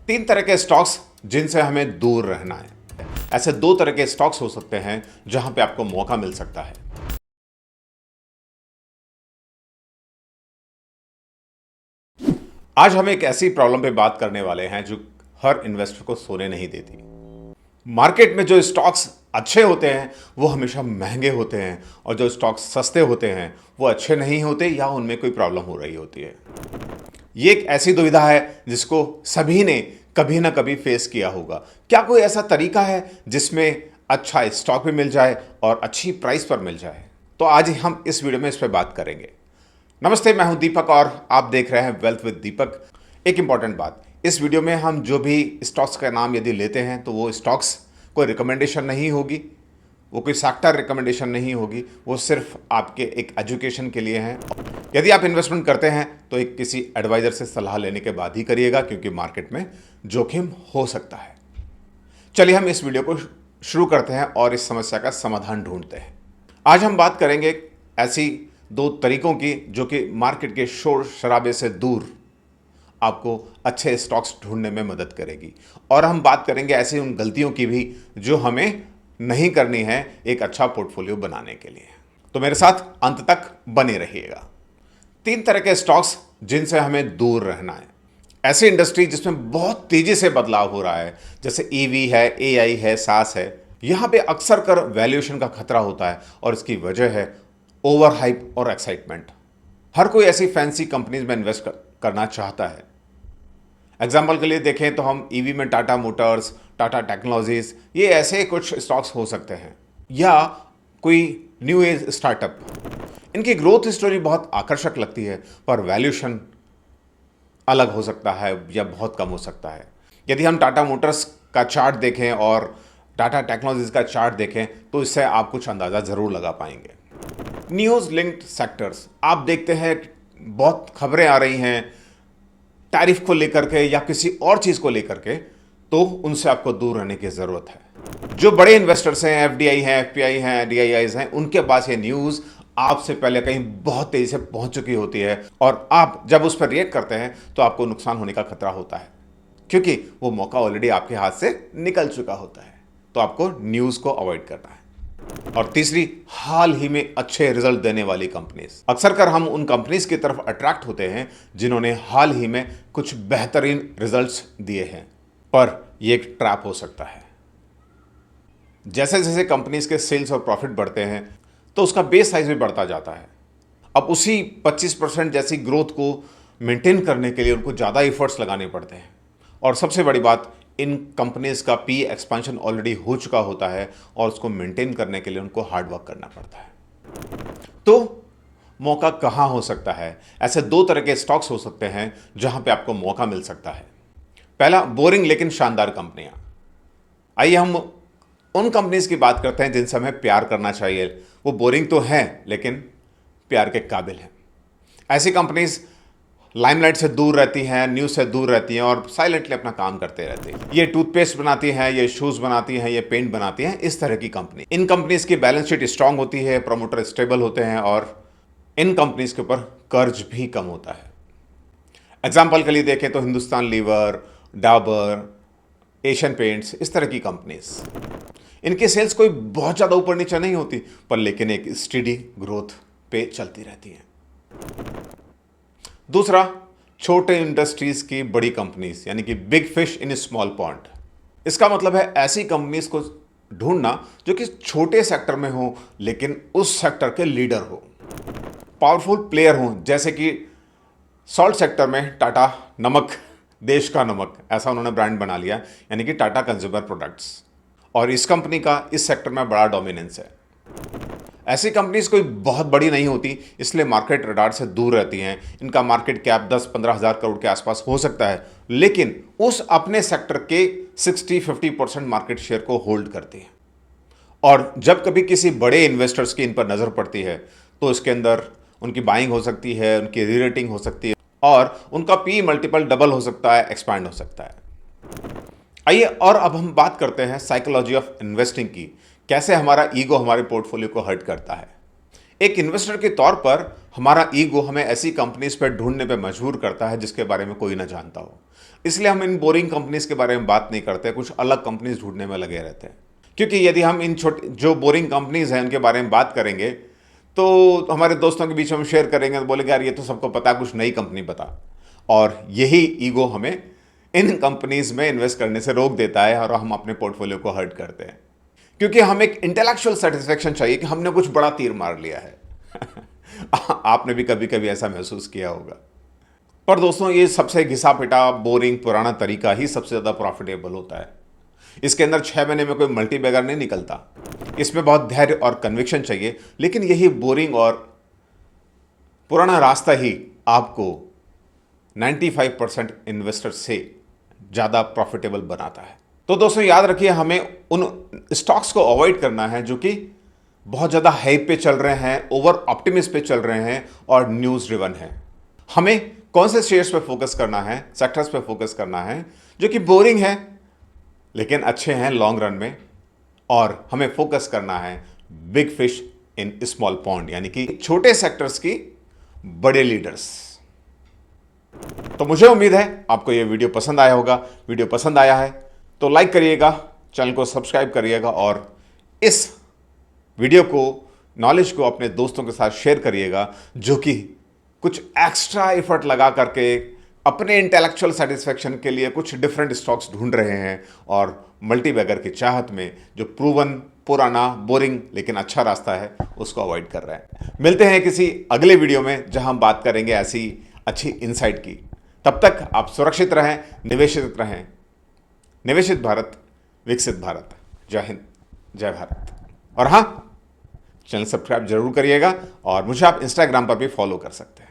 तीन तरह के स्टॉक्स जिनसे हमें दूर रहना है। ऐसे दो तरह के स्टॉक्स हो सकते हैं जहां पे आपको मौका मिल सकता है। आज हम एक ऐसी प्रॉब्लम पे बात करने वाले हैं जो हर इन्वेस्टर को सोने नहीं देती। मार्केट में जो स्टॉक्स अच्छे होते हैं वो हमेशा महंगे होते हैं और जो स्टॉक्स सस्ते होते हैं वो अच्छे नहीं होते या उनमें कोई प्रॉब्लम हो रही होती है। ये एक ऐसी दुविधा है जिसको सभी ने कभी ना कभी फेस किया होगा। क्या कोई ऐसा तरीका है जिसमें अच्छा स्टॉक भी मिल जाए और अच्छी प्राइस पर मिल जाए? तो आज हम इस वीडियो में इस पर बात करेंगे। नमस्ते, मैं हूं दीपक और आप देख रहे हैं वेल्थ विद दीपक। एक इंपॉर्टेंट बात, इस वीडियो में हम जो भी स्टॉक्स का नाम यदि लेते हैं तो वो स्टॉक्स कोई रिकमेंडेशन नहीं होगी, वो कोई सेक्टर रिकमेंडेशन नहीं होगी, वो सिर्फ आपके एक एजुकेशन के लिए हैं। यदि आप इन्वेस्टमेंट करते हैं तो एक किसी एडवाइज़र से सलाह लेने के बाद ही करिएगा, क्योंकि मार्केट में जोखिम हो सकता है। चलिए हम इस वीडियो को शुरू करते हैं और इस समस्या का समाधान ढूंढते हैं। आज हम बात करेंगे ऐसी दो तरीकों की जो कि मार्केट के शोर शराबे से दूर आपको अच्छे स्टॉक्स ढूंढने में मदद करेगी, और हम बात करेंगे ऐसी उन गलतियों की भी जो हमें नहीं करनी है एक अच्छा पोर्टफोलियो बनाने के लिए। तो मेरे साथ अंत तक बने रहिएगा। तीन तरह के स्टॉक्स जिनसे हमें दूर रहना है। ऐसी इंडस्ट्री जिसमें बहुत तेजी से बदलाव हो रहा है, जैसे ईवी है, एआई है, सास है, यहां पे अक्सर कर वैल्यूएशन का खतरा होता है और इसकी वजह है ओवर हाइप और एक्साइटमेंट। हर कोई ऐसी फैंसी कंपनीज में इन्वेस्ट करना चाहता है। एग्जाम्पल के लिए देखें तो हम ईवी में टाटा मोटर्स, टाटा टेक्नोलॉजीज, ये ऐसे कुछ स्टॉक्स हो सकते हैं, या कोई न्यू एज स्टार्टअप। इनकी ग्रोथ स्टोरी बहुत आकर्षक लगती है पर वैल्यूएशन अलग हो सकता है या बहुत कम हो सकता है। यदि हम टाटा मोटर्स का चार्ट देखें और टाटा टेक्नोलॉजीज का चार्ट देखें तो इससे आप कुछ अंदाज़ा ज़रूर लगा पाएंगे। न्यूज़ लिंक्ड सेक्टर्स, आप देखते हैं बहुत खबरें आ रही हैं टैरिफ को लेकर के या किसी और चीज़ को लेकर के, तो उनसे आपको दूर रहने की ज़रूरत है। जो बड़े इन्वेस्टर्स हैं, एफडीआई हैं, एफपीआई हैं, डीआईआईज हैं, उनके पास ये न्यूज़ आपसे पहले कहीं बहुत तेज़ी से पहुंच चुकी होती है और आप जब उस पर रिएक्ट करते हैं तो आपको नुकसान होने का खतरा होता है, क्योंकि वो मौका ऑलरेडी आपके हाथ से निकल चुका होता है। तो आपको न्यूज़ को अवॉइड करना है। और तीसरी, हाल ही में अच्छे रिजल्ट देने वाली कंपनीज। अक्सर कर हम उन कंपनीज की तरफ अट्रैक्ट होते हैं जिन्होंने हाल ही में कुछ बेहतरीन रिजल्ट्स दिए हैं, पर यह एक ट्रैप हो सकता है। जैसे जैसे कंपनीज के सेल्स और प्रॉफिट बढ़ते हैं तो उसका बेस साइज भी बढ़ता जाता है। अब उसी 25% जैसी ग्रोथ को मेंटेन करने के लिए उनको ज़्यादा एफर्ट्स लगाने पड़ते हैं, और सबसे बड़ी बात, इन कंपनीज का पी एक्सपेंशन ऑलरेडी हो चुका होता है और उसको मेंटेन करने के लिए उनको हार्ड वर्क करना पड़ता है। तो मौका कहाँ हो सकता है? ऐसे दो तरह के स्टॉक्स हो सकते हैं जहां पे आपको मौका मिल सकता है। पहला, बोरिंग लेकिन शानदार कंपनियां। आइए हम उन कंपनीज की बात करते हैं जिनसे हमें प्यार करना चाहिए। वो बोरिंग तो हैं लेकिन प्यार के काबिल हैं। ऐसी कंपनीज लाइमलाइट से दूर रहती हैं, न्यूज़ से दूर रहती हैं और साइलेंटली अपना काम करते रहती हैं। ये टूथपेस्ट बनाती हैं, ये शूज़ बनाती हैं, ये पेंट बनाती हैं, इस तरह की कंपनी। इन कंपनीज की बैलेंस शीट स्ट्रांग होती है, प्रमोटर स्टेबल होते हैं और इन कंपनीज के ऊपर कर्ज भी कम होता है। एग्जाम्पल के लिए देखें तो Hindustan Lever, Dabur, Asian Paints, इस तरह की कंपनीज। इनकी सेल्स कोई बहुत ज़्यादा ऊपर नीचे नहीं होती, पर लेकिन एक स्टेडी ग्रोथ पे चलती रहती है। दूसरा, छोटे इंडस्ट्रीज की बड़ी कंपनीज, यानी कि big fish in small pond. इसका मतलब है ऐसी कंपनीज को ढूंढना जो कि छोटे सेक्टर में हो लेकिन उस सेक्टर के लीडर हो, पावरफुल प्लेयर हो। जैसे कि सॉल्ट सेक्टर में टाटा नमक, देश का नमक, ऐसा उन्होंने ब्रांड बना लिया, यानी कि टाटा कंज्यूमर प्रोडक्ट्स, और इस कंपनी का इस सेक्टर में बड़ा डोमिनेंस है। ऐसी कंपनीज कोई बहुत बड़ी नहीं होती, इसलिए मार्केट रडार से दूर रहती हैं। इनका मार्केट कैप 10-15 हज़ार करोड़ के आसपास हो सकता है, लेकिन उस अपने सेक्टर के 60-50% मार्केट शेयर को होल्ड करती हैं। और जब कभी किसी बड़े इन्वेस्टर्स की इन पर नज़र पड़ती है तो इसके अंदर उनकी बाइंग हो सकती है, उनकी रीरेटिंग हो सकती है और उनका पी मल्टीपल डबल हो सकता है, एक्सपैंड हो सकता है। आइए और अब हम बात करते हैं साइकोलॉजी ऑफ इन्वेस्टिंग की, कैसे हमारा ईगो हमारे पोर्टफोलियो को हर्ट करता है। एक इन्वेस्टर के तौर पर हमारा ईगो हमें ऐसी कंपनीज पर ढूंढने पर मजबूर करता है जिसके बारे में कोई ना जानता हो। इसलिए हम इन बोरिंग कंपनीज के बारे में बात नहीं करते, कुछ अलग कंपनीज ढूंढने में लगे रहते हैं। क्योंकि यदि हम इन छोटे जो बोरिंग कंपनीज हैं उनके बारे में बात करेंगे तो हमारे दोस्तों के बीच में हम शेयर करेंगे तो बोलेंगे यार ये तो सबको पता, कुछ नई कंपनी बता। और यही ईगो हमें इन कंपनीज में इन्वेस्ट करने से रोक देता है और हम अपने पोर्टफोलियो को हर्ट करते हैं। क्योंकि हमें एक इंटेलेक्चुअल सेटिस्फेक्शन चाहिए कि हमने कुछ बड़ा तीर मार लिया है। आपने भी कभी कभी ऐसा महसूस किया होगा। पर दोस्तों, ये सबसे घिसा पिटा बोरिंग पुराना तरीका ही सबसे ज़्यादा प्रॉफिटेबल होता है। इसके अंदर 6 महीने में कोई मल्टी बैगर नहीं निकलता। इसमें बहुत धैर्य और कन्विक्शन चाहिए, लेकिन यही बोरिंग और पुराना रास्ता ही आपको 95% इन्वेस्टर से ज़्यादा प्रॉफिटेबल बनाता है। तो दोस्तों याद रखिए, हमें उन स्टॉक्स को अवॉइड करना है जो कि बहुत ज़्यादा हाइप पे चल रहे हैं, ओवर ऑप्टिमिस्ट पे चल रहे हैं और न्यूज़ ड्रिवन है। हमें कौन से शेयर्स पे फोकस करना है, सेक्टर्स पे फोकस करना है जो कि बोरिंग है लेकिन अच्छे हैं लॉन्ग रन में। और हमें फोकस करना है big fish in small pond, यानी कि छोटे सेक्टर्स की बड़े लीडर्स। तो मुझे उम्मीद है आपको यह वीडियो पसंद आया होगा। वीडियो पसंद आया है तो लाइक करिएगा, चैनल को सब्सक्राइब करिएगा और इस वीडियो को, नॉलेज को अपने दोस्तों के साथ शेयर करिएगा जो कि कुछ एक्स्ट्रा एफर्ट लगा करके अपने इंटेलेक्चुअल सेटिस्फेक्शन के लिए कुछ डिफरेंट स्टॉक्स ढूंढ रहे हैं और मल्टी बैगर की चाहत में जो प्रूवन, पुराना, बोरिंग लेकिन अच्छा रास्ता है उसको अवॉइड कर रहे हैं। मिलते हैं किसी अगले वीडियो में जहां हम बात करेंगे ऐसी अच्छी इनसाइट की। तब तक आप सुरक्षित रहें, निवेशित रहें। निवेशित भारत, विकसित भारत। जय हिंद, जय भारत। और हाँ, चैनल सब्सक्राइब जरूर करिएगा और मुझे आप इंस्टाग्राम पर भी फॉलो कर सकते हैं।